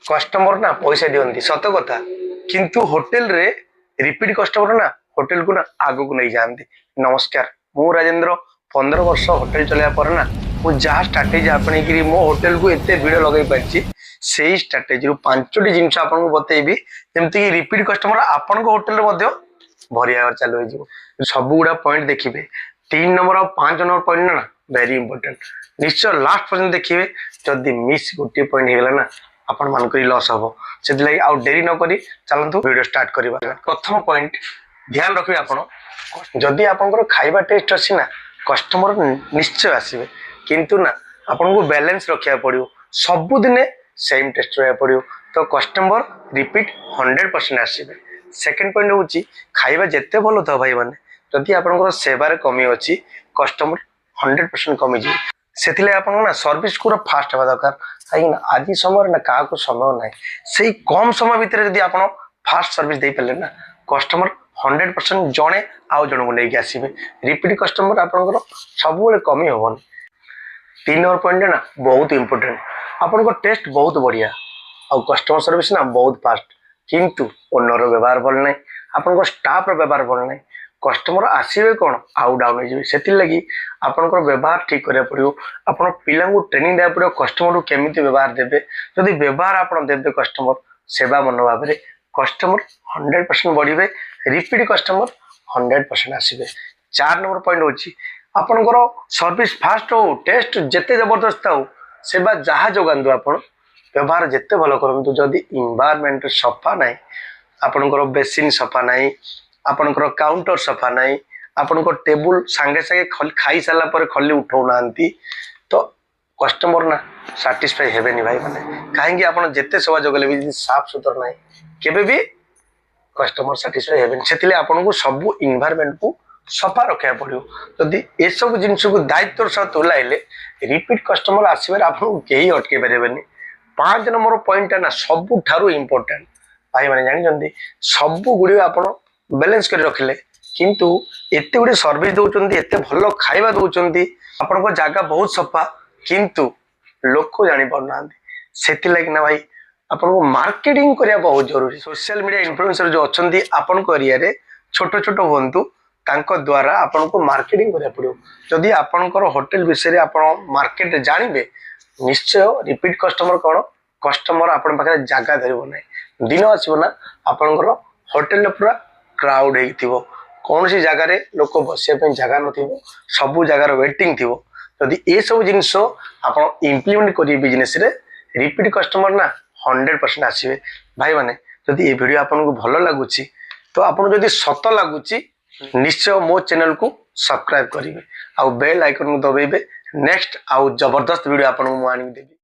Customer ना पैसा दिखती सत कथा किंतु होटेल रे रिपीट कस्टमर ना होटेल को ना आग को नहीं जाती। नमस्कार मु राजेंद्र 15 वर्ष होटेल चलया पर ना मु जहाँ स्ट्राटेजी आपणी मो होटेल को एत भिड़ लगे पार्टी से स्ट्राटेजी 5टी जिनस आपको बतेबी जमती कि रिपीट कस्टमर आपण होटेल भरिया चालू हो सब गुड़ा पॉइंट देखिए 3 नंबर और 5 नंबर पॉइंट ना वेरी इंपोर्टेंट निश्चय लास्ट पर्यटन देखिए जदि मिस गोटे पॉइंट होगा ना आपण मान लॉस हम से डेरी नक चलतु वीडियो स्टार्ट करवा। प्रथम पॉइंट ध्यान रखिए आपण जदि आपंकर खाइबा टेस्ट अच्छी ना कस्टमर निश्चय आसवे किंतु ना आपन को बैलेंस रखा पड़ो सबुदिने सेम टेस्ट रहा पड़ो तो कस्टमर रिपीट 100% आसवे। सेकेंड पॉइंट हूँ खाइबा जिते भल था भाई मैंने जदि आपंकर सेवार कमी अच्छी कस्टमर 100% कमी जाए से ना सर्विस पूरा फास्ट हवा दरकार कहीं आज समय ना क्या समय ना से कम समय भितर यदि आप फास्ट सर्विस दे पारे ना कस्टमर 100% जड़े आउ जन को लेकिन आसवे रिपीट कस्टमर आपंकर सब कमी हेनी। 3 नंबर पॉइंट ना बहुत इंपोर्टेंट आपन टेस्ट बहुत बढ़िया और कस्टमर सर्विस ना बहुत फास्ट किंतु ओनर व्यवहार भल ना आपन स्टाफ व्यवहार भल ना कस्टमर आसवे कौन आउ डाउन हो लगी आपंकर व्यवहार ठीक करा पड़ो आप पिला ट्रेनिंग देवा पड़ो कस्टमर को केमी व्यवहार देवे जदि व्यवहार आप देवे कस्टमर सेवा मनोभाव में कस्टमर 100% बढ़े रिपीट कस्टमर 100% आसवे। 4 नंबर पॉइंट हूँ आपंकर सर्विस फास्ट हो टेस्ट जिते जबरदस्त हो सेवा जहाँ जोगातु आप व्यवहार जिते भल करूँ जदि इन्वायरमेंट सफा ना आपंकर बेसिन सफा ना आपंकर काउंटर सफा ना आपंकर टेबुल सांगे सांगे खाई सारा खली उठाऊ ना तो कस्टमर ना साटिस्फाई हेबेनी भाई मैंने कहीं आप जिते सेवा जोगले भी साफ सुथरा ना केबे भी कस्टमर साटिस्फाई हेबेनी से आपको सब इन्वायरमेंट को सफा रखा पड़ो जदि ये सब जिनस को दायित्व सह तुलाइले रिपीट कस्टमर आसवे आपको कहीं अटके पारे। 5 नंबर पॉइंट ना सबुठारु इंपोर्टेंट भाई मैंने जानते सब गुड़ आप बैलेंस कर रखिले किंतु एत गुड़े सर्विस दौरान एत भल खाଇବା दौरान आपण जगह बहुत सफा किंतु लोक जानी पारना से ना भाई आपको मार्केटिंग करने बहुत जरूरी। सोशल मीडिया इन्फ्लुएंसर जो अच्छा आपण एरिया रे छोट छोट हूँ द्वारा आपन को मार्केटिंग करा पड़ो जदि आपनकर होटेल विषय आप मार्केट जानवे निश्चय रिपीट कस्टमर कौन कस्टमर आपण पाखे जगह धरब ना दिन आसो ना आपनकर होटेल पूरा क्राउड हो कौन सी जगार लोक बसवाई जगह न सबू जगार वेटिंग थी जदि ये सब जिनस आप इम्प्लीमेंट करेंगे बिजनेस रे रिपीट कस्टमर ना 100% आसवे। भाई मैंने जदि ये वीडियो आपको भल लगुच तो आपको जदि सत लगुच निश्चय मो चैनल को सब्सक्राइब करेंगे आउ बेल आइकन को दबाइबे नेक्स्ट आउ जबरदस्त वीडियो आपको आनी देवी।